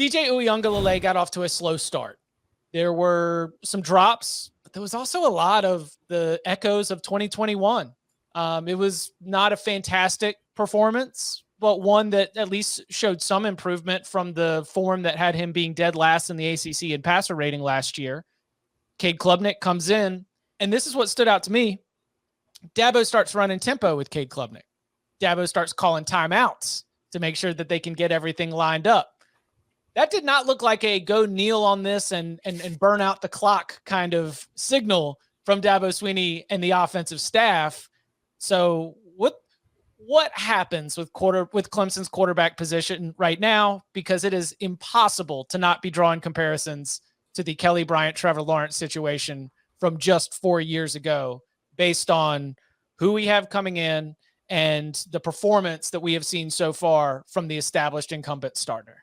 DJ Uyunglele got off to a slow start. There were some drops, but there was also a lot of the echoes of 2021. It was not a fantastic performance, but one that at least showed some improvement from the form that had him being dead last in the ACC in passer rating last year. Cade Klubnik comes in, and this is what stood out to me. Dabo starts running tempo with Cade Klubnik. Dabo starts calling timeouts to make sure that they can get everything lined up. That did not look like a go kneel on this and burn out the clock kind of signal from Dabo Swinney and the offensive staff. So what happens with Clemson's quarterback position right now? Because it is impossible to not be drawing comparisons to the Kelly Bryant, Trevor Lawrence situation from just 4 years ago, based on who we have coming in and the performance that we have seen so far from the established incumbent starter.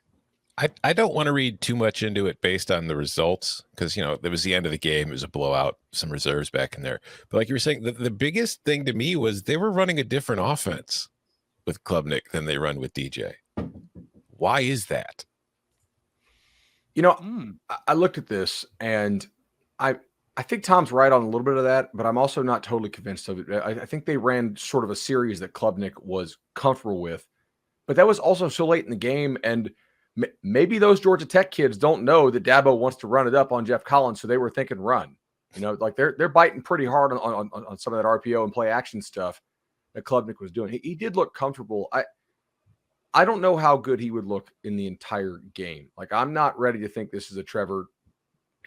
I don't want to read too much into it based on the results because, there was the end of the game. It was a blowout, some reserves back in there. But like you were saying, the biggest thing to me was they were running a different offense with Klubnik than they run with DJ. Why is that? I looked at this and I think Tom's right on a little bit of that, but I'm also not totally convinced of it. I think they ran sort of a series that Klubnik was comfortable with, but that was also so late in the game, and maybe those Georgia Tech kids don't know that Dabo wants to run it up on Jeff Collins, so they were thinking run. Like they're biting pretty hard on some of that RPO and play action stuff that Klubnik was doing. He did look comfortable. I don't know how good he would look in the entire game. Like, I'm not ready to think this is a Trevor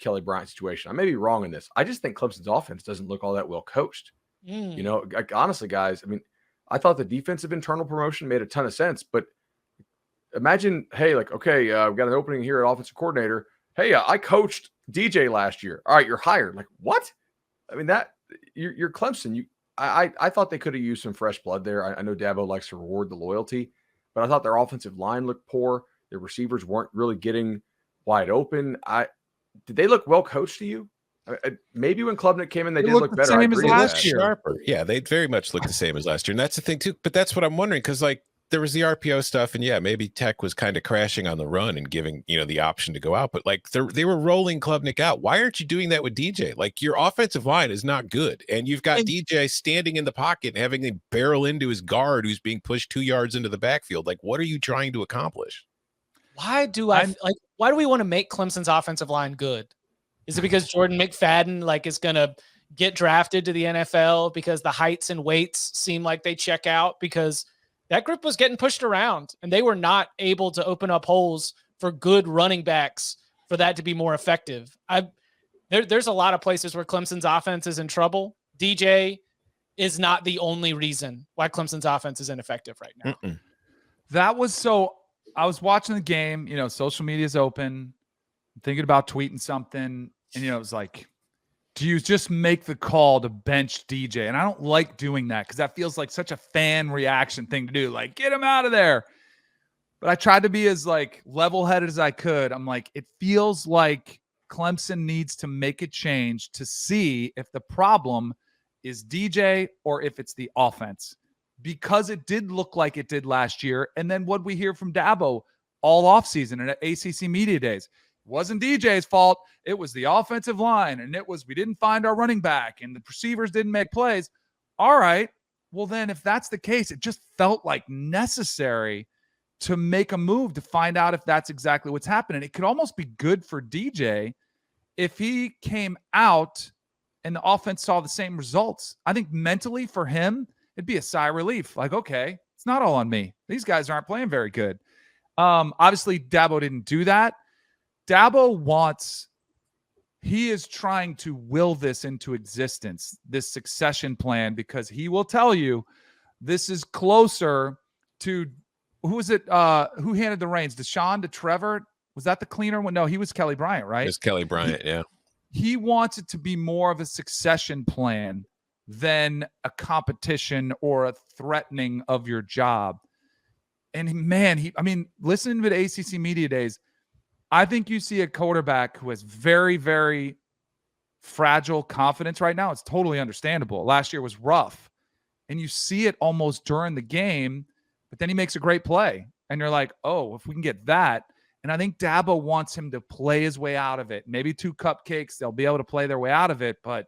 Kelly Bryant situation. I may be wrong in this. I just think Clemson's offense doesn't look all that well coached. Honestly, guys, I thought the defensive internal promotion made a ton of sense, but imagine, hey, we've got an opening here at offensive coordinator. Hey, I coached DJ last year. All right, you're hired. Like, what? You're Clemson. I thought they could have used some fresh blood there. I know Dabo likes to reward the loyalty, but I thought their offensive line looked poor. Their receivers weren't really getting wide open. Did they look well coached to you? Maybe when Klubnik came in, they did look better. Same as last year. Sharper. Yeah, they very much looked the same as last year, and that's the thing too. But that's what I'm wondering, because there was the RPO stuff, and maybe Tech was kind of crashing on the run and giving the option to go out, but they were rolling Klubnik out. Why aren't you doing that with DJ? Like, your offensive line is not good, and you've got DJ standing in the pocket and having him barrel into his guard who's being pushed 2 yards into the backfield. Like, what are you trying to accomplish? Why do we want to make Clemson's offensive line good? Is it because Jordan McFadden is going to get drafted to the NFL because the heights and weights seem like they check out? Because that group was getting pushed around and they were not able to open up holes for good running backs for that to be more effective. There's a lot of places where Clemson's offense is in trouble. DJ is not the only reason why Clemson's offense is ineffective right now. I was watching the game, social media is open, I'm thinking about tweeting something, and it was like, do you just make the call to bench DJ? And I don't like doing that because that feels like such a fan reaction thing to do. Like, get him out of there. But I tried to be as level-headed as I could. I'm like, it feels like Clemson needs to make a change to see if the problem is DJ or if it's the offense, because it did look like it did last year. And then what we hear from Dabo all offseason and at ACC Media Days, it wasn't DJ's fault. It was the offensive line, and we didn't find our running back, and the receivers didn't make plays. All right, well then, if that's the case, it just felt like necessary to make a move to find out if that's exactly what's happening. It could almost be good for DJ if he came out and the offense saw the same results. I think mentally for him, it'd be a sigh of relief. Like, okay, it's not all on me. These guys aren't playing very good. Obviously, Dabo didn't do that. Dabo he is trying to will this into existence, this succession plan, because he will tell you this is closer to, who handed the reins? Deshaun to Trevor? Was that the cleaner one? No, he was Kelly Bryant, right? It's Kelly Bryant, yeah. He wants it to be more of a succession plan than a competition or a threatening of your job. And man, listening to the ACC Media Days, I think you see a quarterback who has very, very fragile confidence right now. It's totally understandable. Last year was rough. And you see it almost during the game, but then he makes a great play. And you're like, oh, if we can get that. And I think Dabo wants him to play his way out of it. Maybe 2 cupcakes, they'll be able to play their way out of it. But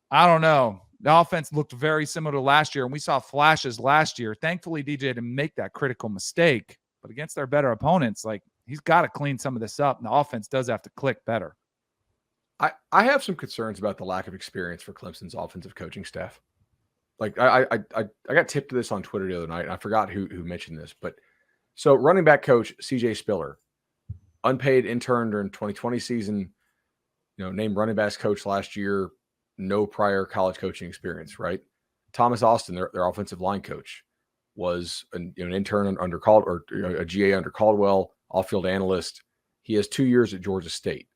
I don't know. The offense looked very similar to last year, and we saw flashes last year. Thankfully, DJ didn't make that critical mistake. But against their better opponents, like, he's got to clean some of this up, and the offense does have to click better. I have some concerns about the lack of experience for Clemson's offensive coaching staff. Like I got tipped to this on Twitter the other night, and I forgot who mentioned this, but so running back coach CJ Spiller, unpaid intern during 2020 season, named running backs coach last year, no prior college coaching experience, right? Thomas Austin, their offensive line coach, was an intern under a GA under Caldwell, off-field analyst. He has 2 years at Georgia State.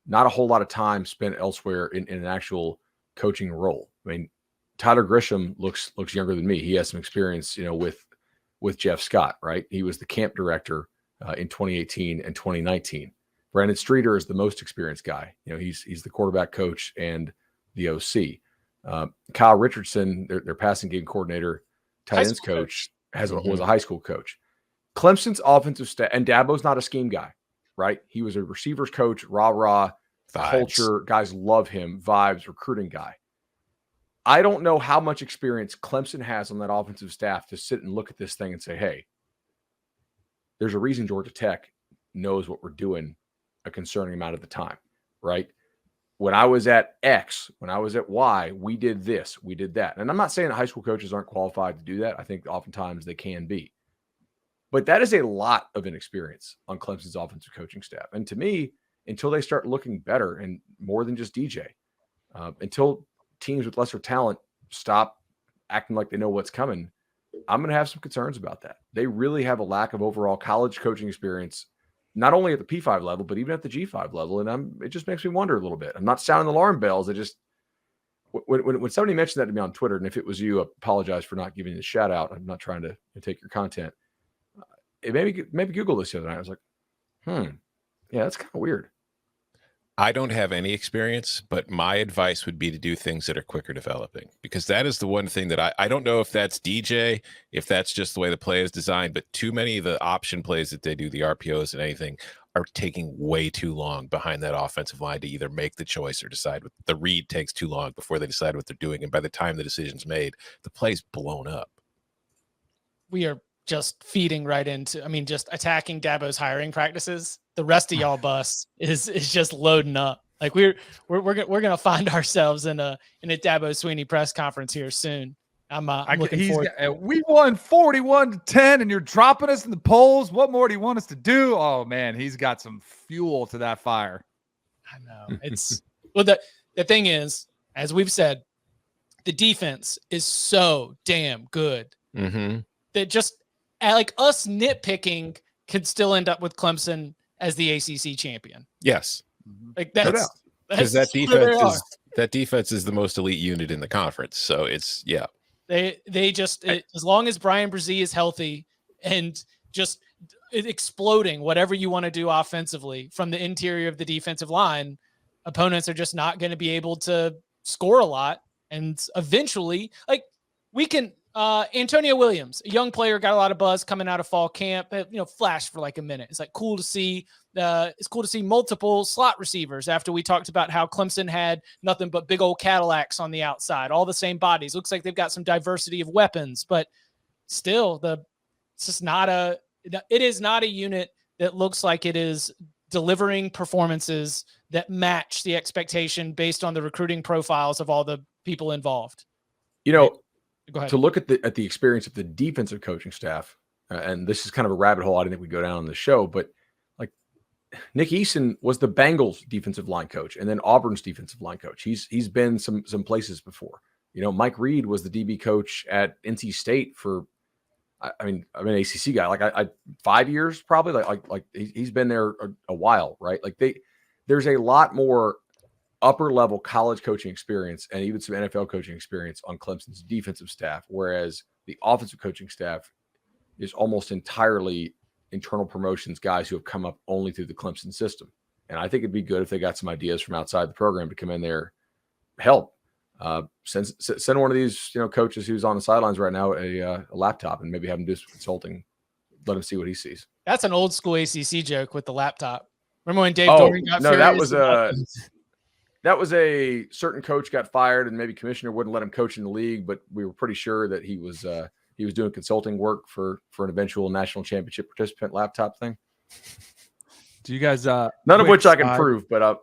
Not a whole lot of time spent elsewhere in an actual coaching role. I mean, Tyler Grisham looks younger than me. He has some experience, with Jeff Scott, right? He was the camp director in 2018 and 2019. Brandon Streeter is the most experienced guy. He's the quarterback coach and the OC. Kyle Richardson, their passing game coordinator, tight ends coach, was a high school coach. Clemson's offensive staff, and Dabo's not a scheme guy, right? He was a receivers coach, rah-rah, culture. Guys love him, vibes, recruiting guy. I don't know how much experience Clemson has on that offensive staff to sit and look at this thing and say, hey, there's a reason Georgia Tech knows what we're doing a concerning amount of the time, right? When I was at X, when I was at Y, we did this, we did that. And I'm not saying that high school coaches aren't qualified to do that. I think oftentimes they can be. But that is a lot of inexperience on Clemson's offensive coaching staff. And to me, until they start looking better and more than just DJ, until teams with lesser talent stop acting like they know what's coming, I'm going to have some concerns about that. They really have a lack of overall college coaching experience, not only at the P5 level, but even at the G5 level. And it just makes me wonder a little bit. I'm not sounding alarm bells. When somebody mentioned that to me on Twitter, and if it was you, I apologize for not giving you the shout out. I'm not trying to take your content. It maybe Google this the other night. I was like, yeah, that's kind of weird. I don't have any experience, but my advice would be to do things that are quicker developing, because that is the one thing that I don't know if that's DJ, if that's just the way the play is designed, but too many of the option plays that they do, the RPOs and anything, are taking way too long behind that offensive line to either make the choice or decide. The read takes too long before they decide what they're doing. And by the time the decision's made, the play's blown up. We are just feeding right into, just attacking Dabo's hiring practices. The rest of y'all bus is just loading up. Like we're gonna find ourselves in a Dabo Swinney press conference here soon. I'm looking forward. We won 41-10, and you're dropping us in the polls. What more do you want us to do? Oh man, he's got some fuel to that fire. I know. It's well, the thing is, as we've said, the defense is so damn good that just like us nitpicking could still end up with Clemson as the ACC champion. Yes. Like that's because that defense is the most elite unit in the conference. So it's they just as long as Brian Brzee is healthy and just exploding whatever you want to do offensively from the interior of the defensive line, opponents are just not going to be able to score a lot. And eventually, like we can Antonio Williams, a young player, got a lot of buzz coming out of fall camp, flashed for like a minute. It's like cool to see. It's cool to see multiple slot receivers after we talked about how Clemson had nothing but big old Cadillacs on the outside, all the same bodies. Looks like they've got some diversity of weapons, but still it is not a unit that looks like it is delivering performances that match the expectation based on the recruiting profiles of all the people involved. Go ahead. To look at the experience of the defensive coaching staff, and this is kind of a rabbit hole I didn't think we'd go down on the show, but like Nick Eason was the Bengals defensive line coach and then Auburn's defensive line coach. He's been some places before. Mike Reed was the DB coach at NC State for, I'm an ACC guy. Like I 5 years probably. Like he's been there a while, right? Like there's a lot more upper level college coaching experience and even some NFL coaching experience on Clemson's defensive staff, whereas the offensive coaching staff is almost entirely internal promotions guys who have come up only through the Clemson system. And I think it'd be good if they got some ideas from outside the program to come in there, help. Send one of these coaches who's on the sidelines right now a laptop and maybe have him do some consulting. Let him see what he sees. That's an old school ACC joke with the laptop. Remember when Dave Oh, Doran got no, furious? that was a certain coach got fired, and maybe commissioner wouldn't let him coach in the league, but we were pretty sure that he was doing consulting work for an eventual national championship participant laptop thing. Do you guys? None of which I can prove, but